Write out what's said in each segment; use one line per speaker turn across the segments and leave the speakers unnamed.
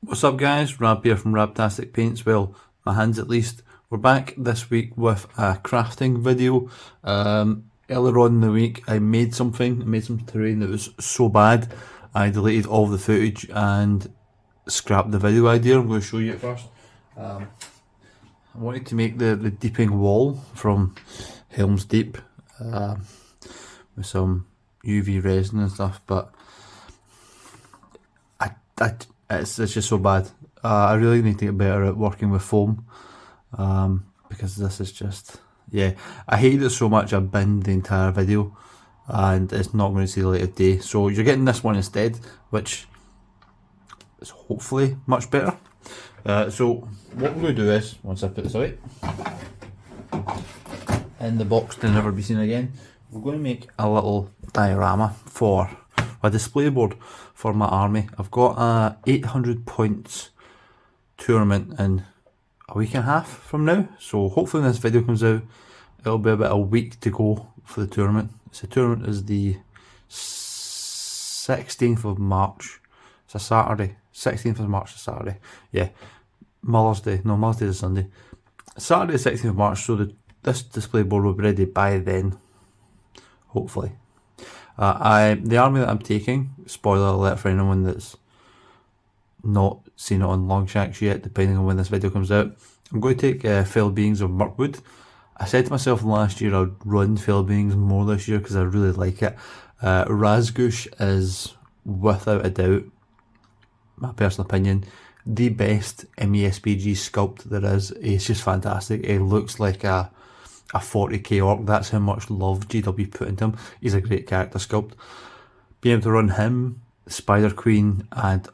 What's up guys, Rab here from Rabtastic Paints, well, my hands at least. We're back this week with a crafting video. Earlier on in the week I made some terrain that was so bad I deleted all the footage and scrapped the video idea. I'm going to show you it first. I wanted to make the deeping wall from Helm's Deep with some UV resin and stuff, but it's just so bad. I really need to get better at working with foam, because this is just, yeah, I hated it so much I binned the entire video and it's not going to see the light of day. So you're getting this one instead, which is hopefully much better. So what we're going to do is, once I put this away in the box to never be seen again, we're going to make a little diorama for a display board for my army. I've got a 800 points tournament in a week and a half from now, so hopefully when this video comes out it'll be about a week to go for the tournament. So the tournament is the 16th of March. It's a Saturday. 16th of March is Saturday. Yeah, Mother's Day. No, Mother's Day is Sunday. Saturday the 16th of March, so this display board will be ready by then, hopefully. The army that I'm taking, spoiler alert for anyone that's not seen it on Longshanks yet, depending on when this video comes out, I'm going to take Fell Beings of Mirkwood. I said to myself last year I'd run Fell Beings more this year because I really like it. Razgush is, without a doubt, my personal opinion, the best MESBG sculpt there is. It's just fantastic. It looks like a 40k orc. That's how much love GW put into him. He's a great character sculpt. Being able to run him, Spider Queen, and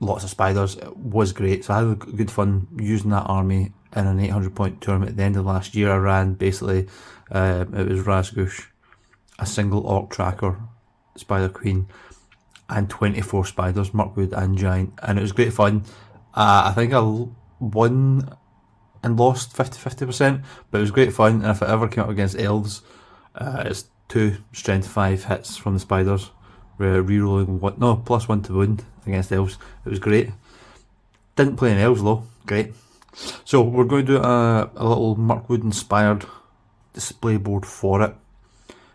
lots of spiders was great. So I had good fun using that army in an 800 point tournament at the end of last year. I ran basically, it was Razgush, a single orc tracker, Spider Queen, and 24 spiders, Mirkwood and Giant, and it was great fun. I think I won and lost 50%, but it was great fun. And if I ever came up against elves, it's 2 strength 5 hits from the spiders. We're re-rolling +1 to wound against elves. It was great. Didn't play any elves though. Great. So we're going to do a little Mirkwood inspired display board for it.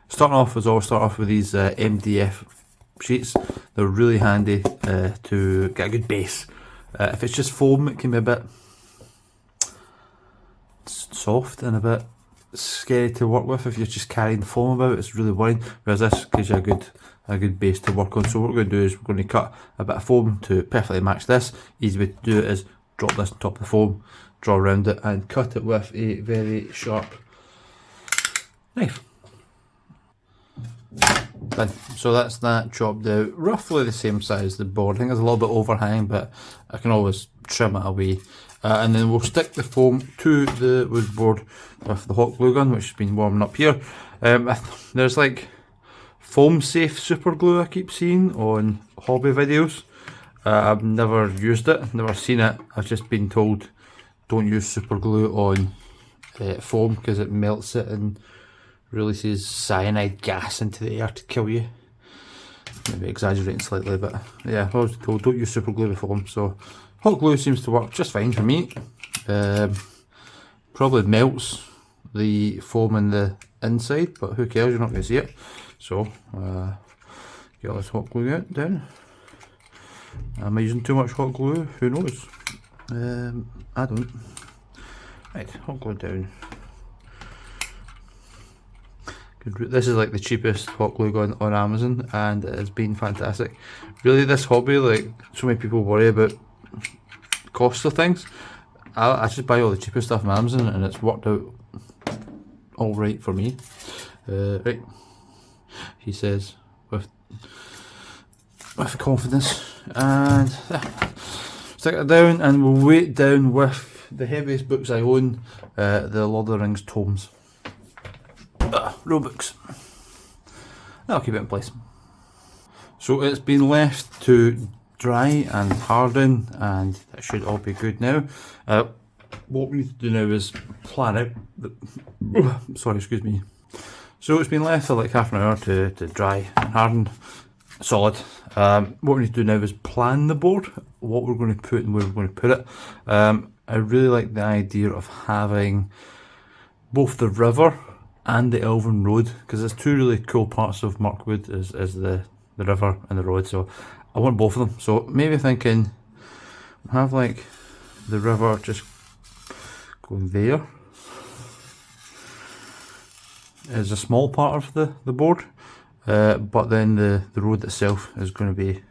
Starting off, as always, start off with these MDF sheets. They're really handy to get a good base. If it's just foam, it can be a bit soft and a bit scary to work with. If you're just carrying the foam about, it's really worrying, whereas this gives you a good base to work on. So what we're going to do is we're going to cut a bit of foam to perfectly match this. Easy way to do it is drop this on top of the foam, draw around it and cut it with a very sharp knife. Done. So that's that chopped out, roughly the same size as the board. I think there's a little bit overhang, but I can always trim it away. And then we'll stick the foam to the wood board with the hot glue gun, which has been warming up here. There's like foam safe super glue I keep seeing on hobby videos. I've never used it, never seen it. I've just been told don't use super glue on foam because it melts it and releases cyanide gas into the air to kill you. Maybe exaggerating slightly, but yeah, I was told don't use super glue with foam. So hot glue seems to work just fine for me. Probably melts the foam in the inside, but who cares, you're not going to see it. So get all this hot glue out down. Am I using too much hot glue? Who knows? I don't. Right, hot glue down. This is like the cheapest hot glue gun on Amazon and it has been fantastic. Really, this hobby, like so many people worry about costs of things, I just buy all the cheapest stuff on Amazon and it's worked out alright for me. Right, he says with confidence, and stick it down and we'll weight it down with the heaviest books I own, the Lord of the Rings tomes. Rule books. That'll keep it in place. So it's been left to dry and harden and that should all be good now. What we need to do now is plan out the, sorry, excuse me. So it's been left for like half an hour to dry and harden. solid. What we need to do now is plan the board, what we're going to put and where we're going to put it. I really like the idea of having both the river and the Elven Road, because there's two really cool parts of Mirkwood, is the river and the road, so I want both of them. So maybe thinking have like the river just go there as a small part of the board, but then the road itself is going to be a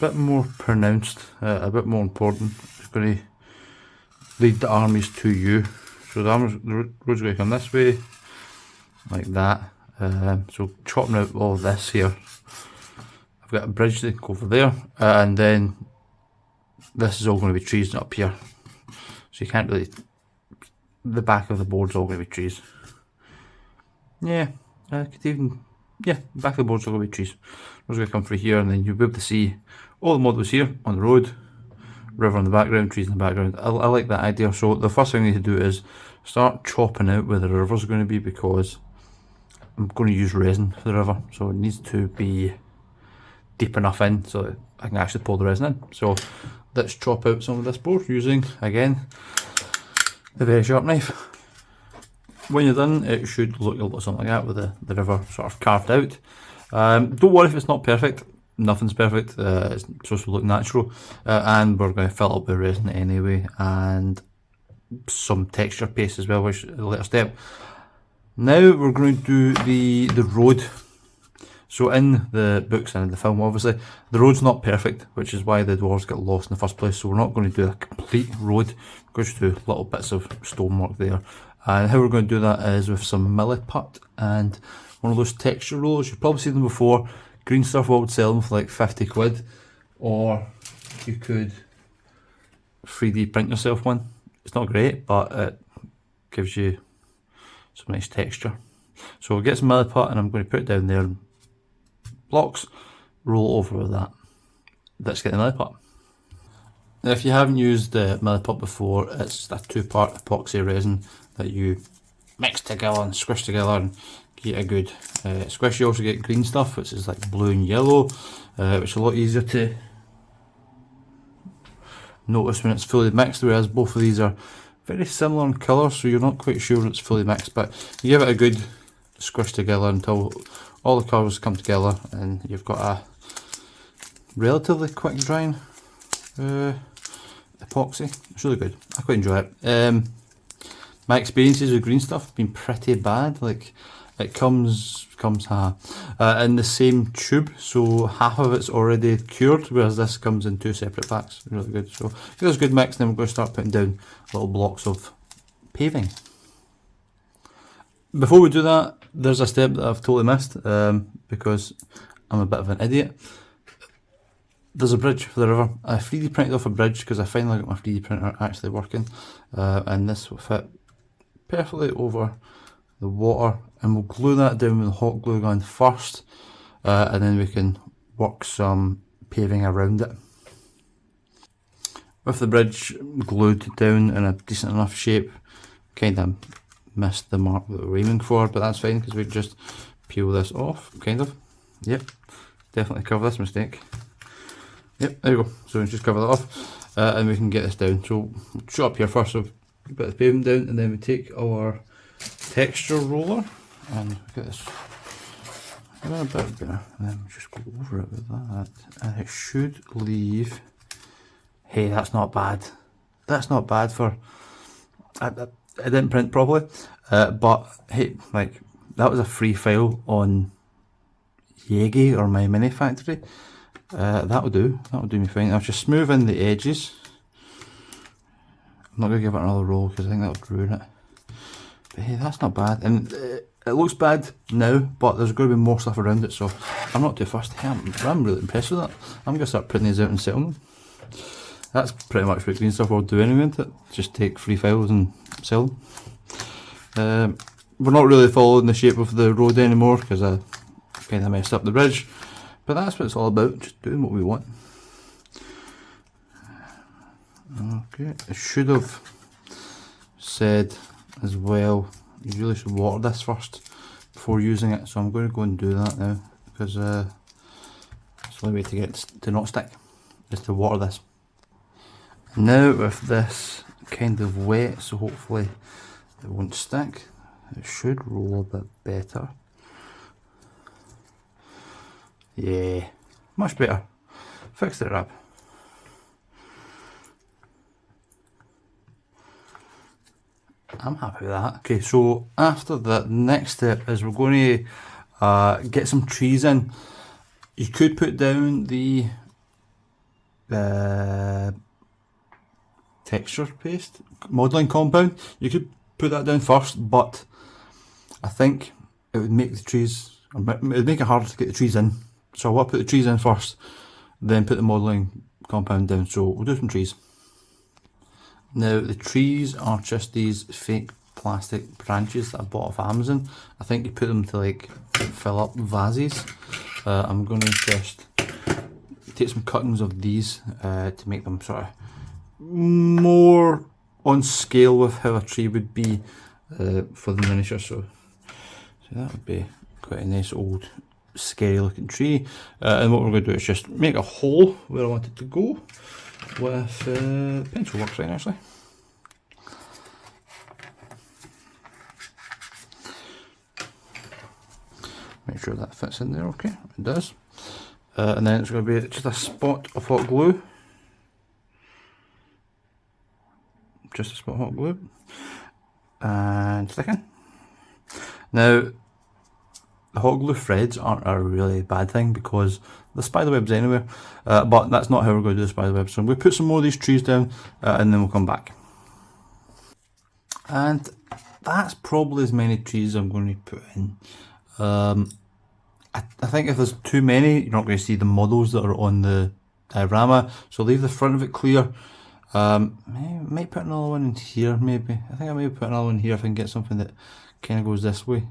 bit more pronounced, a bit more important. It's going to lead the armies to you. So the road's going to come this way, like that. So chopping out all this here. I've got a bridge to go over there, and then this is all going to be trees up here. So you can't really, the back of the board's all going to be trees. Yeah, I could even, yeah, the back of the board's all going to be trees. Road's going to come through here, and then you'll be able to see all the models here on the road, river in the background, trees in the background. I like that idea. So the first thing I need to do is start chopping out where the river's going to be, because I'm going to use resin for the river, so it needs to be deep enough in so that I can actually pull the resin in. So let's chop out some of this board using, again, the very sharp knife. When you're done, it should look a little something like that, with the river sort of carved out. Don't worry if it's not perfect. Nothing's perfect. It's supposed to look natural, and we're going to fill it up with resin anyway, and some texture paste as well, which is a later step. Now we're going to do the road. So in the books and in the film, obviously, the road's not perfect, which is why the dwarves get lost in the first place. So we're not going to do a complete road. We're going to do little bits of stonework there. And how we're going to do that is with some milliput and one of those texture rollers. You've probably seen them before. Green Stuff would sell them for like 50 quid. Or you could 3D print yourself one. It's not great, but it gives you some nice texture. So we'll get some milliput, and I'm going to put it down there. Blocks, roll over with that. Let's get the milliput. Now, if you haven't used milliput before, it's a two-part epoxy resin that you mix together and squish together and get a good squish. You also get green stuff, which is like blue and yellow, which is a lot easier to notice when it's fully mixed, whereas both of these are very similar in colour, so you're not quite sure it's fully mixed, but you give it a good squish together until all the colours come together and you've got a relatively quick drying epoxy. It's really good. I quite enjoy it. My experiences with green stuff have been pretty bad. Like, it comes in the same tube, so half of it's already cured, whereas this comes in two separate packs. Really good. So give us a good mix, and then we're going to start putting down little blocks of paving. Before we do that, there's a step that I've totally missed, because I'm a bit of an idiot. There's a bridge for the river. I 3D printed off a bridge because I finally got my 3D printer actually working, and this will fit perfectly over the water, and we'll glue that down with a hot glue gun first, and then we can work some paving around it. With the bridge glued down in a decent enough shape, kind of missed the mark that we're aiming for, but that's fine because we just peel this off, kind of. Yep, definitely cover this mistake. Yep, there we go. So we just cover that off, and we can get this down. So we'll show up here first, so we put the pavement down, and then we take our texture roller and get this a little bit better, and then we just go over it with that, and it should leave. Hey, that's not bad. That's not bad for. I didn't print properly, but hey, like, that was a free file on Yegi or my Mini Factory. That'll do me fine. I'll just smooth in the edges. I'm not going to give it another roll because I think that'll ruin it. But hey, that's not bad. And it looks bad now, but there's going to be more stuff around it, so I'm not too fussed. Hey, I'm really impressed with that. I'm going to start printing these out and selling them. That's pretty much what Green Stuff will do anyway, isn't it? Just take free files and sell them. We're not really following the shape of the road anymore because I kind of messed up the bridge. But that's what it's all about, just doing what we want. Okay, I should have said as well, you really should water this first before using it, so I'm going to go and do that now, because the only way to get it to not stick is to water this. Now with this kind of wet, so hopefully it won't stick, it should roll a bit better. Yeah, much better. Fixed it up. I'm happy with that. Okay, so after that, next step is we're going to get some trees in. You could put down the texture paste, modelling compound. You could put that down first, but I think it would make the trees, it would make it harder to get the trees in. So I want to put the trees in first, then put the modelling compound down. So we'll do some trees. Now the trees are just these fake plastic branches that I bought off Amazon. I think you put them to like fill up vases. I'm going to just take some cuttings of these to make them sort of more on scale with how a tree would be for the miniature. So that would be quite a nice old scary looking tree. And what we're going to do is just make a hole where I want it to go with pencil works right actually. Make sure that fits in there okay, it does. And then it's going to be just a spot of hot glue. Just a spot of hot glue. And stick in. Now, the hot glue threads aren't a really bad thing because the spiderweb's anywhere, but that's not how we're going to do the spiderweb. So I'm going to put some more of these trees down and then we'll come back. And that's probably as many trees I'm going to put in. I think if there's too many, you're not going to see the models that are on the diorama, so leave the front of it clear. Might put another one in here maybe. I think I may put another one here if I can get something that kind of goes this way.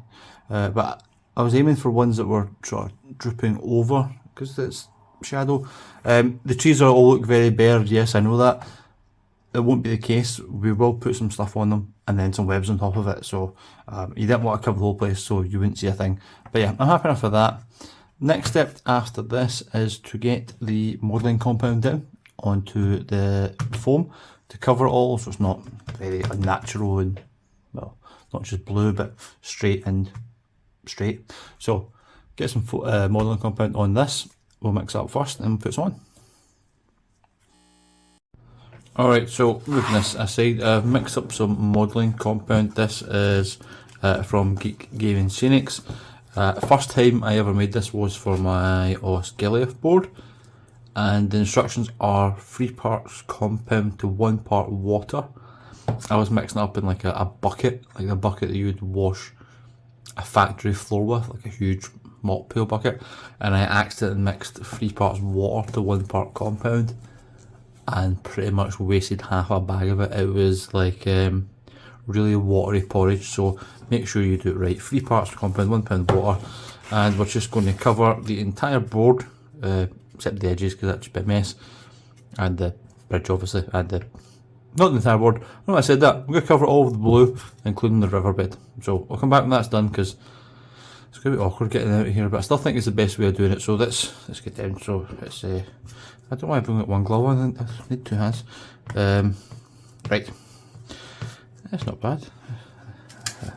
But I was aiming for ones that were sort of drooping over because it's shadow. The trees all look very bare, yes I know that. It won't be the case. We will put some stuff on them and then some webs on top of it, so you didn't want to cover the whole place so you wouldn't see a thing. But yeah, I'm happy enough with that. Next step after this is to get the modelling compound down onto the foam to cover it all so it's not very unnatural and, well, not just blue but straight and straight. So get some modelling compound on this. We'll mix it up first and put some on. Alright, so moving this aside, I've mixed up some modelling compound. This is from Geek Gaming Scenics. First time I ever made this was for my Osgiliath board, and the instructions are 3 parts compound to 1 part water. I was mixing it up in like a bucket, like the bucket that you would wash a factory floor with, like a huge mop pail bucket, and I accidentally mixed 3 parts water to 1 part compound and pretty much wasted half a bag of it. It was like really watery porridge, so make sure you do it right. 3 parts compound, 1 pound water, and we're just going to cover the entire board, except the edges because that's a bit mess, and the bridge obviously, and not the entire board. No, I said that. I'm going to cover all of the blue, including the riverbed. So I'll come back when that's done because it's going to be awkward getting out of here, but I still think it's the best way of doing it. So let's get down. So it's I don't know why I've only got 1 glove on, I need 2 hands. Right, that's not bad.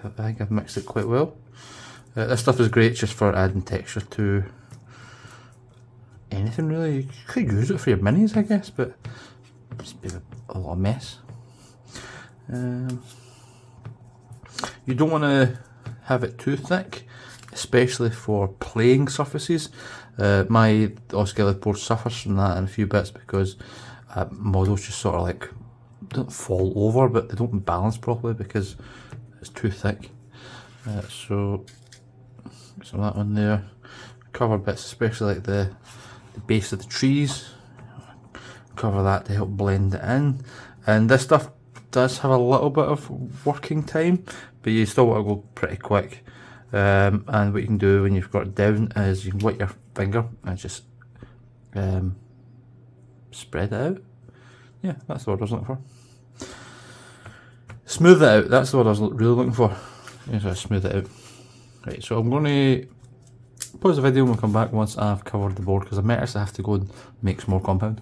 I think I've mixed it quite well. This stuff is great just for adding texture to anything really. You could use it for your minis I guess, but it's been a lot of mess. You don't want to have it too thick, especially for playing surfaces. My Osgiliath board suffers from that in a few bits because models just sort of like don't fall over, but they don't balance properly because it's too thick. So some of that on there. Cover bits, especially like the base of the trees. Cover that to help blend it in. And this stuff does have a little bit of working time, but you still want to go pretty quick. And what you can do when you've got it down is you can wet your finger and just spread it out. Yeah, that's the word I was looking for. Smooth it out, that's the word I was really looking for. Yeah, so smooth it out. Right, so I'm going to pause the video and we'll come back once I've covered the board, because I might actually have to go and make some more compound.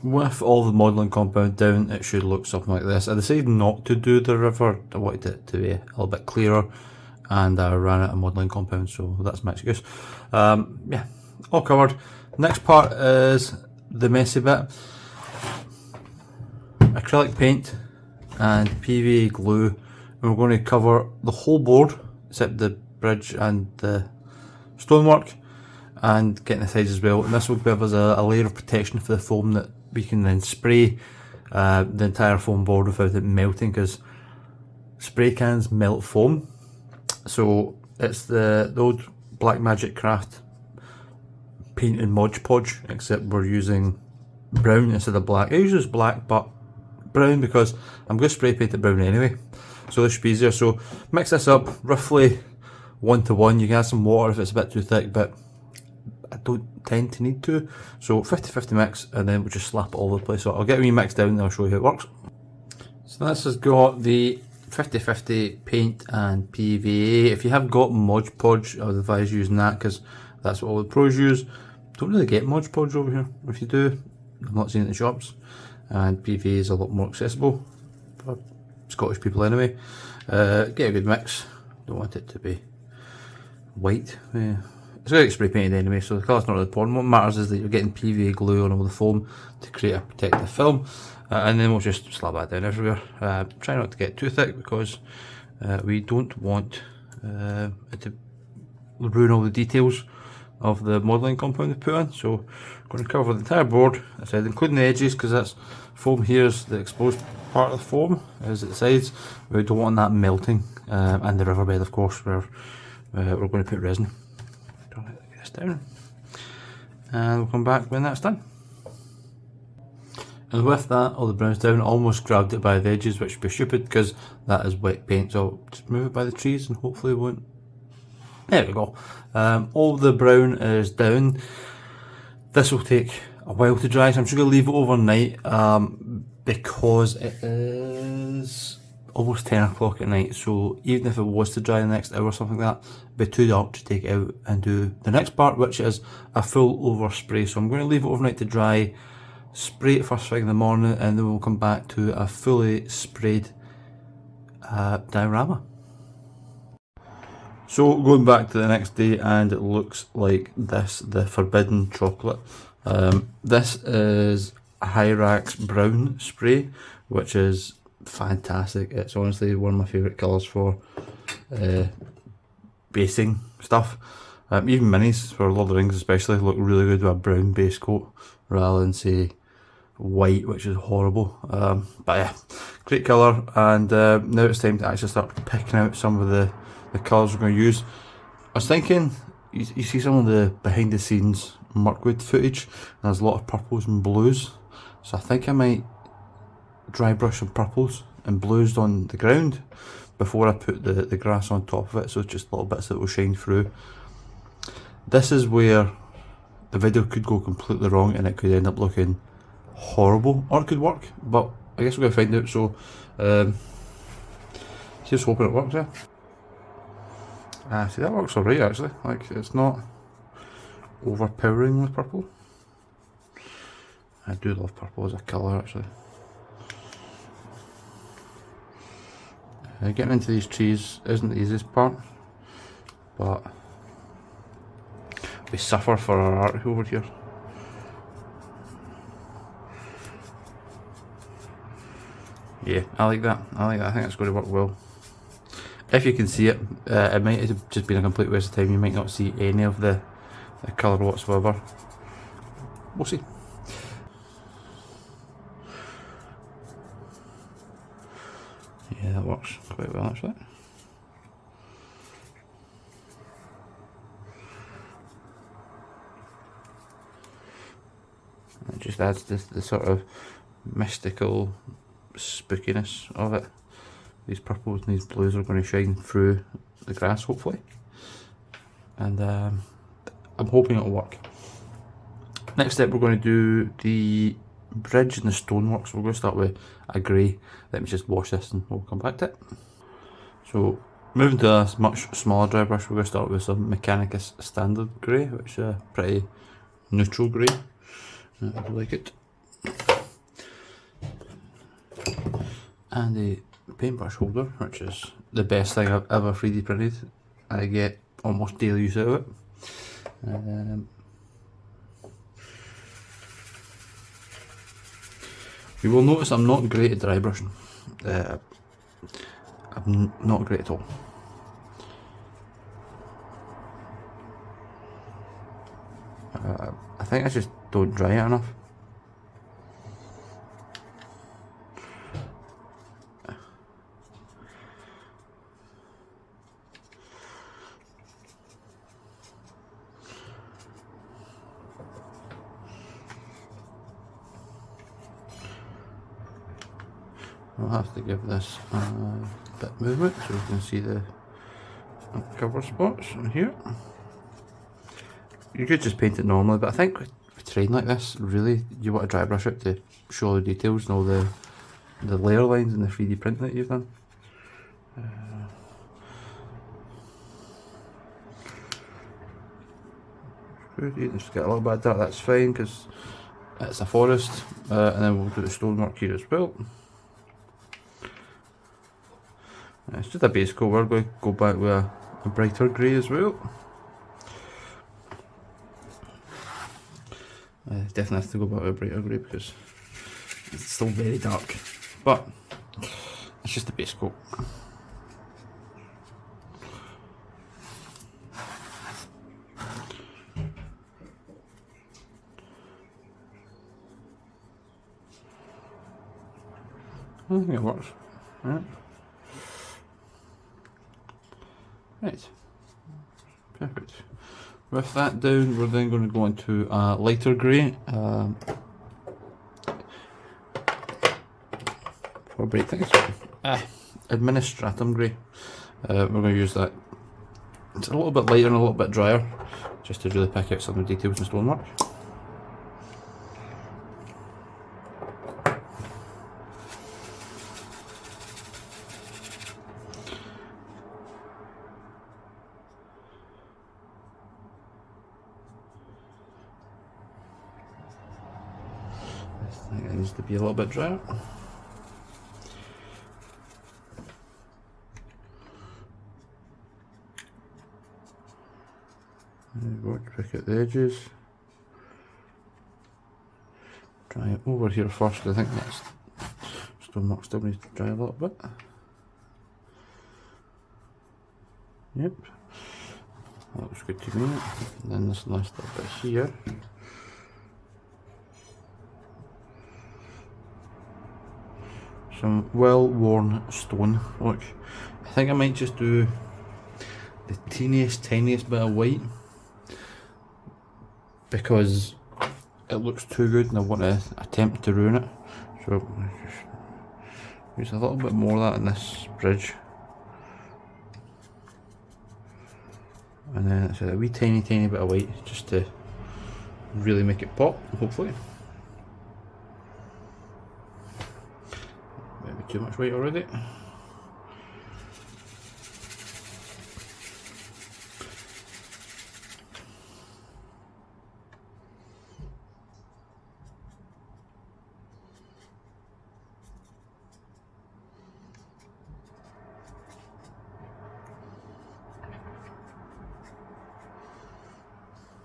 With all the modelling compound down, it should look something like this. I decided not to do the river. I wanted it to be a little bit clearer, and I ran out of modelling compound, so that's my excuse. Yeah, all covered. Next part is the messy bit. Acrylic paint and PVA glue, and we're going to cover the whole board except the bridge and the stonework, and getting the sides as well. And this will give us a layer of protection for the foam that we can then spray the entire foam board without it melting, because spray cans melt foam. So it's the old Black Magic Craft paint and Mod Podge, except we're using brown instead of black. I usually use black, but brown because I'm going to spray paint it brown anyway, so this should be easier. So mix this up roughly 1 to 1. You can add some water if it's a bit too thick, but I don't tend to need to. So 50-50 mix, and then we'll just slap it all over the place. So I'll get me mixed down and I'll show you how it works. So this has got the 50-50 paint and PVA. If you have got Mod Podge, I would advise using that, because that's what all the pros use. Don't really get Mod Podge over here. If you do, I'm not seeing it in the shops. And PVA is a lot more accessible for Scottish people anyway. Get a good mix. Don't want it to be white. It's going to get spray painted anyway, so the colour's not really important. What matters is that you're getting PVA glue on all the foam to create a protective film, and then we'll just slap that down everywhere. Try not to get too thick, because we don't want it to ruin all the details of the modelling compound we put in. So I'm going to cover the entire board, as I said, including the edges, because that's foam. Here's the exposed part of the foam, is at the sides. We don't want that melting, and the riverbed, of course, where we're going to put resin. Get this down, and we'll come back when that's done. And with that, all the brown's down. Almost grabbed it by the edges, which would be stupid because that is wet paint. So I'll just move it by the trees and hopefully it won't. There we go. All the brown is down. This will take a while to dry, so I'm just going to leave it overnight, because it is almost 10 o'clock at night. So even if it was to dry the next hour or something like that, it'd be too dark to take it out and do the next part, which is a full overspray. So I'm going to leave it overnight to dry, spray it first thing in the morning, and then we'll come back to a fully sprayed diorama. So going back to the next day, and it looks like this, the Forbidden Chocolate. This is a Hyrax brown spray, which is fantastic. It's honestly one of my favourite colours for basing stuff. Even minis for Lord of the Rings especially look really good with a brown base coat rather than say white, which is horrible. But yeah, great colour, and now it's time to actually start picking out some of the colours we're going to use. I was thinking, you see some of the behind the scenes Mirkwood footage, and there's a lot of purples and blues, so I think I might dry brush some purples and blues on the ground before I put the grass on top of it, so it's just little bits that will shine through. This is where the video could go completely wrong and it could end up looking horrible, or it could work, but I guess we're going to find out. So just hoping it works. Yeah. See, that works alright actually, like it's not overpowering with purple. I do love purple as a colour actually. Getting into these trees isn't the easiest part, but we suffer for our art over here. Yeah, I like that. I think it's going to work well. If you can see it, it might have just been a complete waste of time. You might not see any of the colour whatsoever. We'll see. Yeah, that works quite well actually. It just adds the sort of mystical spookiness of it. These purples and these blues are going to shine through the grass hopefully, and I'm hoping it'll work. Next step, we're going to do the bridge and the stonework, so we're going to start with a grey. Let me just wash this and we'll come back to it. So Moving to a much smaller dry brush, we're going to start with some Mechanicus Standard Grey, which is a pretty neutral grey. I do like it. And a paintbrush holder, which is the best thing I've ever 3D printed. I get almost daily use out of it. You will notice I'm not great at dry brushing. I'm not great at all. I think I just don't dry it enough. I'll have to give this a bit of movement so we can see the cover spots in here. You could just paint it normally, but I think with terrain like this, really, you want to dry brush it to show all the details and all the layer lines in the 3D print that you've done. You just get a little bit of that, that's fine because it's a forest, and then we'll do the stonework here as well. It's just a base coat. We're going to go back with a brighter grey as well. Definitely have to go back with a brighter grey because it's still very dark, but it's just a base coat. I think it works. Right, perfect. With that down, we're then going to go into a lighter grey for bright things. Administratum grey. We're going to use that. It's a little bit lighter and a little bit drier, just to really pick out some of the details in stonework. I think it needs to be a little bit drier. There we go, pick out the edges. Dry it over here first, I think that's stonework still needs to dry a little bit. Yep, that looks good to me. And then this last little bit here. Some well-worn stone. Look, I think I might just do the tiniest bit of white because it looks too good and I want to attempt to ruin it. So just use a little bit more of that in this bridge. And then it's a wee tiny bit of white just to really make it pop, hopefully. Maybe too much white already.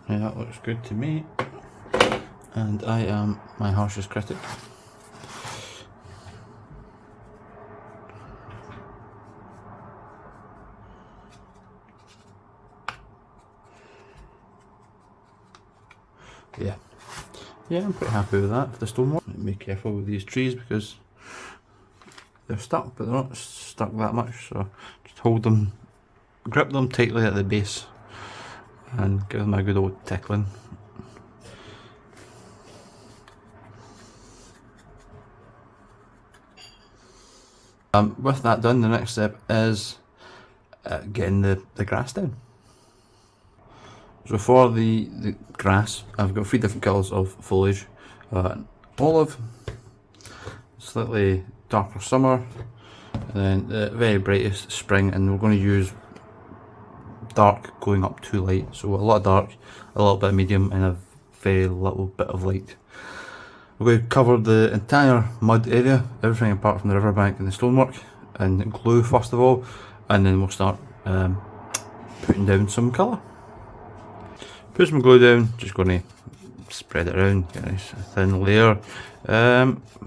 Yeah, that looks good to me, and I am my harshest critic. Yeah, I'm pretty happy with that for the stonework. Be careful with these trees because they're stuck, but they're not stuck that much, so just hold them, grip them tightly at the base and give them a good old tickling. With that done, the next step is getting the grass down. So for the grass, I've got 3 different colours of foliage. Olive, slightly darker summer, and then the very brightest spring, and we're going to use dark going up to light, so a lot of dark, a little bit of medium, and a very little bit of light. We're going to cover the entire mud area, everything apart from the riverbank and the stonework, and glue first of all, and then we'll start putting down some colour. Put some glue down, just going to spread it around, get a nice thin layer.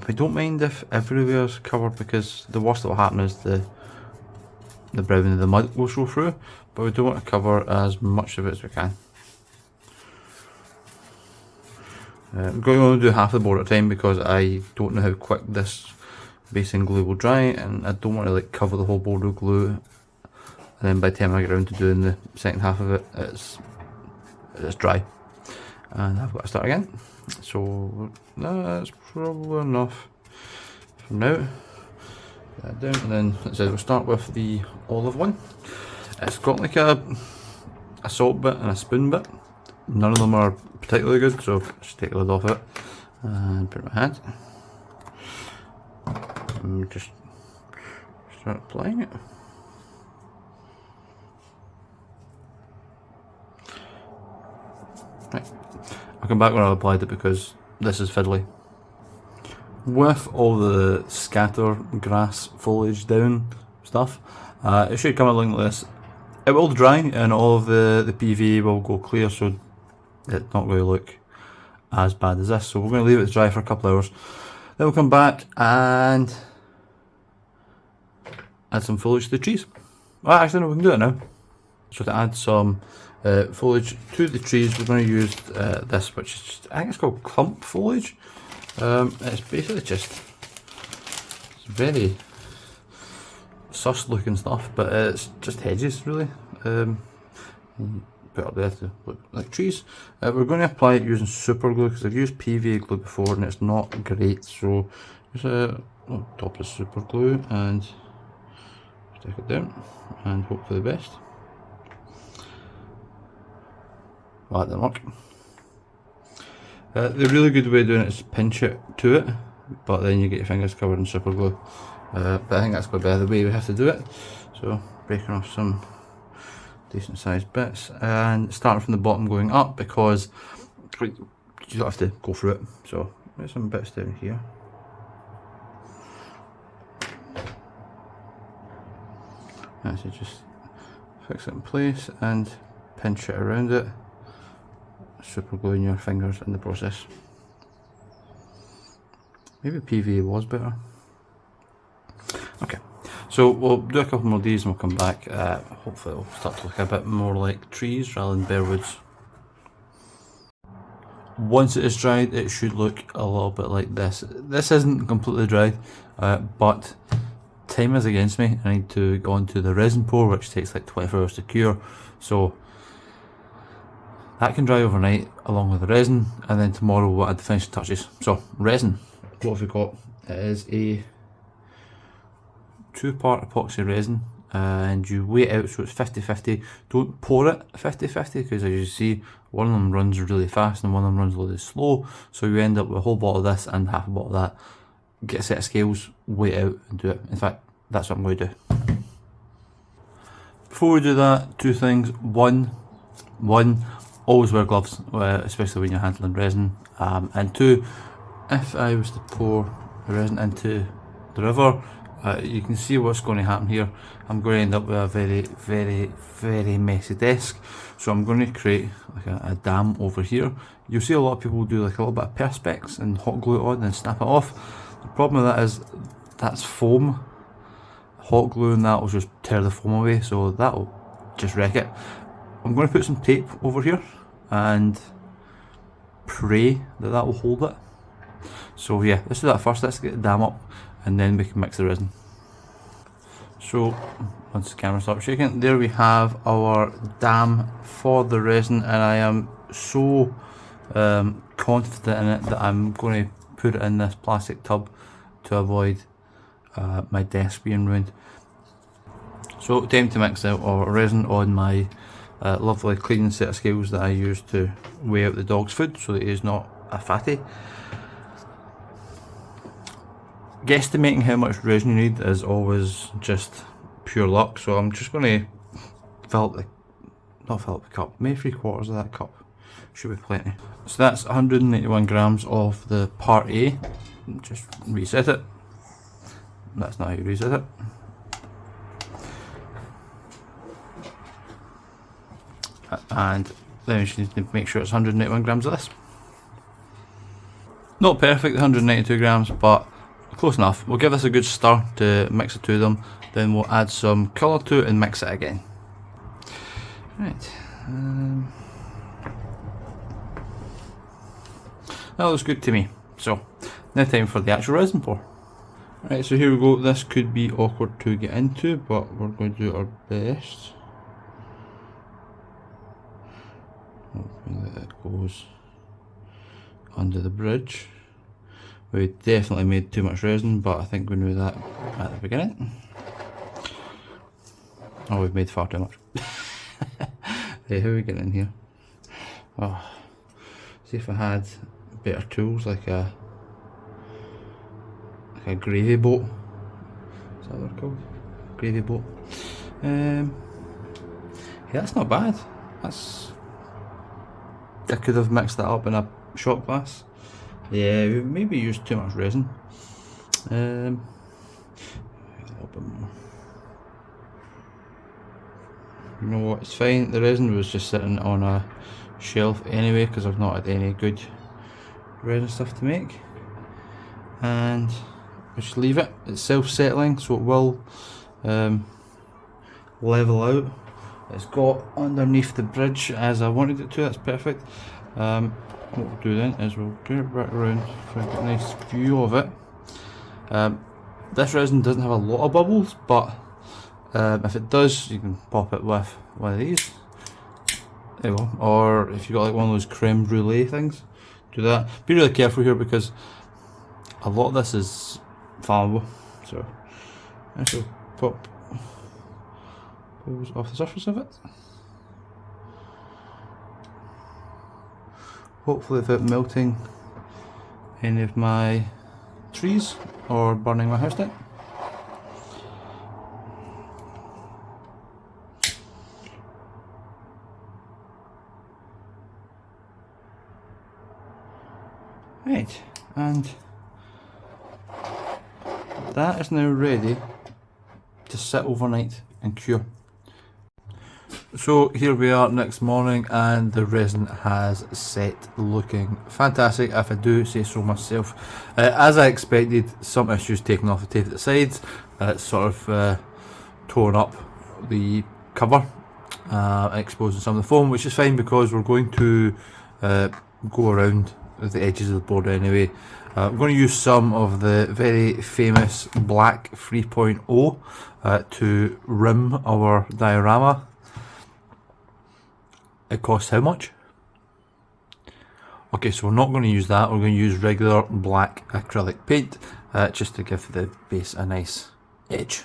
We don't mind if everywhere's covered, because the worst that will happen is the brown of the mud will show through, but we don't want to cover as much of it as we can. I'm going to only do half the board at a time because I don't know how quick this basing glue will dry, and I don't want to like cover the whole board with glue, and then by the time I get around to doing the second half of it, it's dry and I've got to start again. So that's probably enough for now. Put that down, and then as I said, we'll start with the olive one. It's got like a salt bit and a spoon bit. None of them are particularly good, so just take the lid off it and put it in my hand. And just start applying it. Right, I'll come back when I've applied it because this is fiddly. With all the scatter grass foliage down stuff, it should come along like this. It will dry and all of the PV will go clear, so it's not going to look as bad as this. So we're going to leave it to dry for a couple of hours. Then we'll come back and add some foliage to the trees. Well, actually no, we can do it now. So to add some foliage to the trees, we're going to use this, which is just, I think it's called clump foliage. It's basically just, it's very sus looking stuff, but it's just hedges really. Put it up there to look like trees. We're going to apply it using super glue because I've used PVA glue before and it's not great, so just top of super glue and stick it down and hope for the best. Well, that didn't work. The really good way of doing it is pinch it to it, but then you get your fingers covered in super glue. But I think that's quite better the way we have to do it. So breaking off some decent sized bits and starting from the bottom going up, because you don't have to go through it. So there's some bits down here. And so just fix it in place and pinch it around it. Super gluing your fingers in the process. Maybe PVA was better. Okay, so we'll do a couple more of these and we'll come back. Hopefully it'll start to look a bit more like trees rather than bare woods. Once it is dried, it should look a little bit like this. This isn't completely dried, but time is against me. I need to go on to the resin pour, which takes like 24 hours to cure. So that can dry overnight along with the resin, and then tomorrow we'll add the finishing touches. So resin, what have we got? It is a 2-part epoxy resin, and you weigh it out so it's 50-50. Don't pour it 50-50 because as you see, one of them runs really fast and one of them runs really slow, so you end up with a whole bottle of this and half a bottle of that. Get a set of scales, weigh it out and do it. In fact, that's what I'm going to do. Before we do that, two things. One, always wear gloves, especially when you're handling resin, and two, if I was to pour the resin into the river, you can see what's going to happen here. I'm going to end up with a very messy desk, so I'm going to create like a dam over here. You'll see a lot of people do like a little bit of perspex and hot glue it on and snap it off. The problem with that is that's foam. Hot glue and that will just tear the foam away, so that will just wreck it. I'm going to put some tape over here and pray that that will hold it. So yeah, let's do that first. Let's get the dam up and then we can mix the resin. So once the camera stops shaking, there we have our dam for the resin, and I am so confident in it that I'm going to put it in this plastic tub to avoid my desk being ruined. So time to mix out our resin on my lovely clean set of scales that I use to weigh out the dog's food so that he's not a fatty. guesstimating how much resin you need is always just pure luck, so I'm just going to fill up the cup, maybe 3/4 of that cup, should be plenty. So that's 191 grams of the part A. Just reset it. That's not how you reset it. And then we just need to make sure it's 191 grams of this. Not perfect, 192 grams, but close enough. We'll give this a good stir to mix the two of them, then we'll add some colour to it and mix it again. Right. That looks good to me. So, now time for the actual resin pour. Right, so here we go. This could be awkward to get into, but we're going to do our best. Hopefully that it goes under the bridge. We definitely made too much resin, but I think we knew that at the beginning. Oh, we've made far too much. Hey, how are we getting in here? Oh, see if I had better tools like a gravy boat. Is that what they're called? Gravy boat. Yeah, that's not bad. I could have mixed that up in a shot glass. Yeah, we maybe used too much resin. A little bit more. You know what, it's fine. The resin was just sitting on a shelf anyway because I've not had any good resin stuff to make. And we just leave it. It's self-settling, so it will level out. It's got underneath the bridge as I wanted it to. That's perfect. What we'll do then is we'll turn it back around for a nice view of it. This resin doesn't have a lot of bubbles, but if it does, you can pop it with one of these. There you go. Or if you've got like one of those creme brulee things, do that. Be really careful here because a lot of this is flammable. So I shall pop those off the surface of it. Hopefully without melting any of my trees or burning my house down. Right, and that is now ready to sit overnight and cure. So here we are next morning and the resin has set, looking fantastic if I do say so myself. As I expected, some issues taking off the tape at the sides. It's sort of torn up the cover, exposing some of the foam, which is fine because we're going to go around the edges of the board anyway. I'm going to use some of the very famous black 3.0 to rim our diorama. It costs how much? Okay, so we're not going to use that. We're going to use regular black acrylic paint just to give the base a nice edge.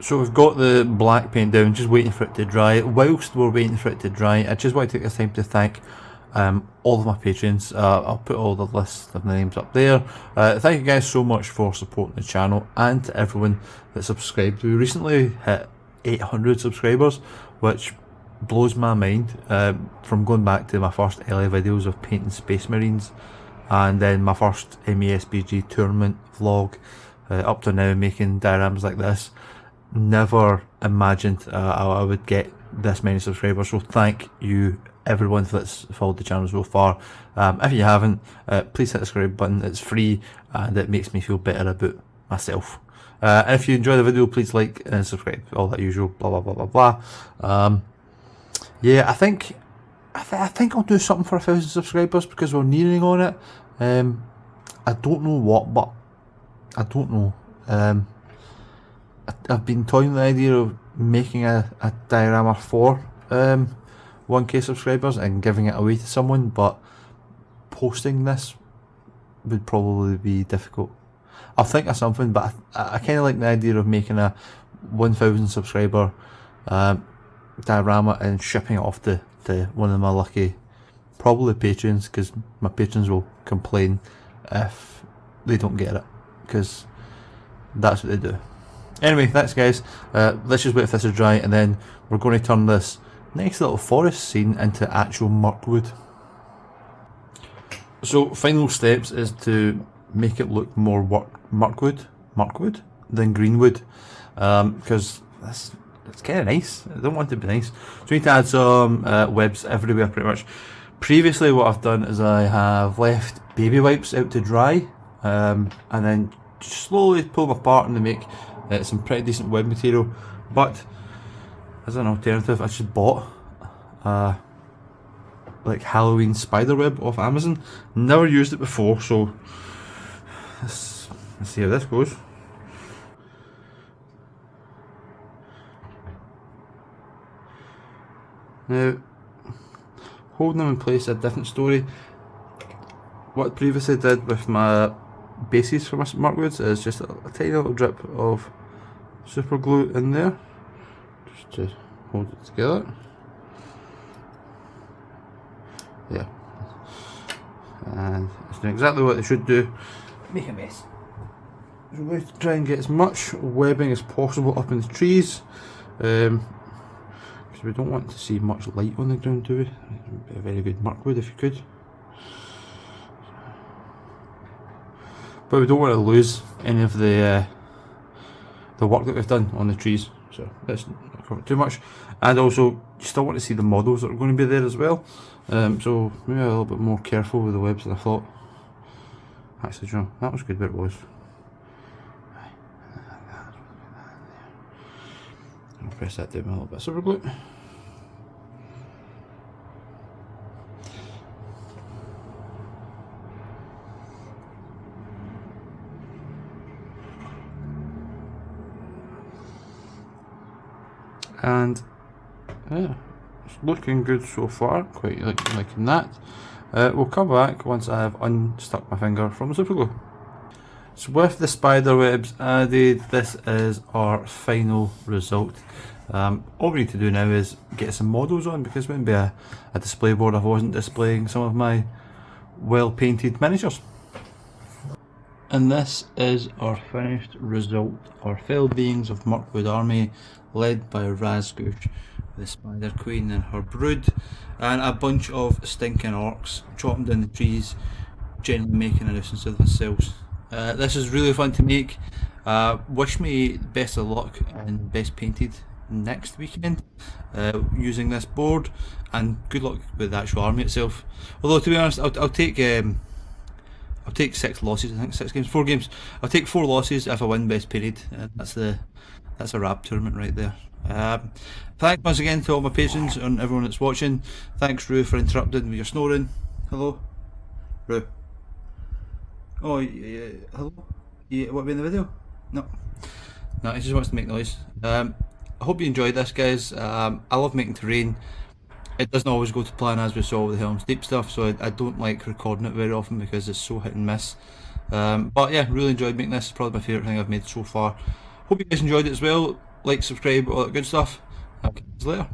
So we've got the black paint down, just waiting for it to dry. Whilst we're waiting for it to dry, I just want to take this time to thank all of my patrons. I'll put all the list of the names up there. Thank you guys so much for supporting the channel and to everyone that subscribed. We recently hit 800 subscribers, which blows my mind, from going back to my first early videos of painting Space Marines and then my first MESBG tournament vlog up to now making dioramas like this. Never imagined I would get this many subscribers, so thank you everyone that's followed the channel so far. If you haven't, please hit the subscribe button. It's free and it makes me feel better about myself. And if you enjoy the video, please like and subscribe, all that usual blah blah blah blah blah. Yeah, I think I'll do something for 1,000 subscribers because we're nearing on it. I don't know what, but I don't know. I've been toying with the idea of making a diorama for 1k subscribers and giving it away to someone, but posting this would probably be difficult. I'll think of something, but I kind of like the idea of making a 1,000 subscriber diorama and shipping it off to one of my lucky, probably patrons, because my patrons will complain if they don't get it, because that's what they do. Anyway, thanks guys. Let's just wait for this to dry, and then we're going to turn this nice little forest scene into actual Mirkwood. So final steps is to make it look more Mirkwood than Greenwood, because it's kind of nice. I don't want it to be nice. So we need to add some webs everywhere pretty much. Previously what I've done is I have left baby wipes out to dry, and then slowly pull them apart and make some pretty decent web material. But as an alternative, I just bought like Halloween spider web off Amazon. Never used it before, so let's see how this goes. Now, holding them in place is a different story. What I previously did with my bases for my Mirkwoods is just a tiny little drip of super glue in there, just to hold it together. Yeah, and it's doing exactly what they should do. Make a mess. So we're going to try and get as much webbing as possible up in the trees, because we don't want to see much light on the ground, do we? It would be a very good Mirkwood if you could. But we don't want to lose any of the work that we've done on the trees, so let's not cover it too much. And also, you still want to see the models that are going to be there as well, so maybe a little bit more careful with the webs than I thought. Actually, you know, that was good where it was. I'll press that down with a little bit of super glue. And yeah, it's looking good so far, quite liking that. We'll come back once I have unstuck my finger from the super glue. So with the spider webs added, this is our final result. All we need to do now is get some models on, because it wouldn't be a display board if I wasn't displaying some of my well painted miniatures. And this is our finished result, our Fell Beings of Mirkwood army, led by Razgoosh, the Spider Queen and her brood, and a bunch of stinking orcs chopping down the trees, generally making a nuisance of themselves. This is really fun to make. Wish me best of luck and best painted next weekend using this board, and good luck with the actual army itself. Although to be honest, I'll take 6 losses. I think 4 games. I'll take 4 losses if I win best painted. That's a wrap tournament right there. Thanks once again to all my patrons and everyone that's watching. Thanks Rue for interrupting with your snoring. Hello, Rue. Oh, hello. You want to be in the video? No, he just wants to make noise. I hope you enjoyed this, guys. I love making terrain. It doesn't always go to plan, as we saw with the Helm's Deep stuff, so I don't like recording it very often because it's so hit and miss. But yeah, really enjoyed making this. It's probably my favourite thing I've made so far. Hope you guys enjoyed it as well. Like, subscribe, all that good stuff. I'll catch you later.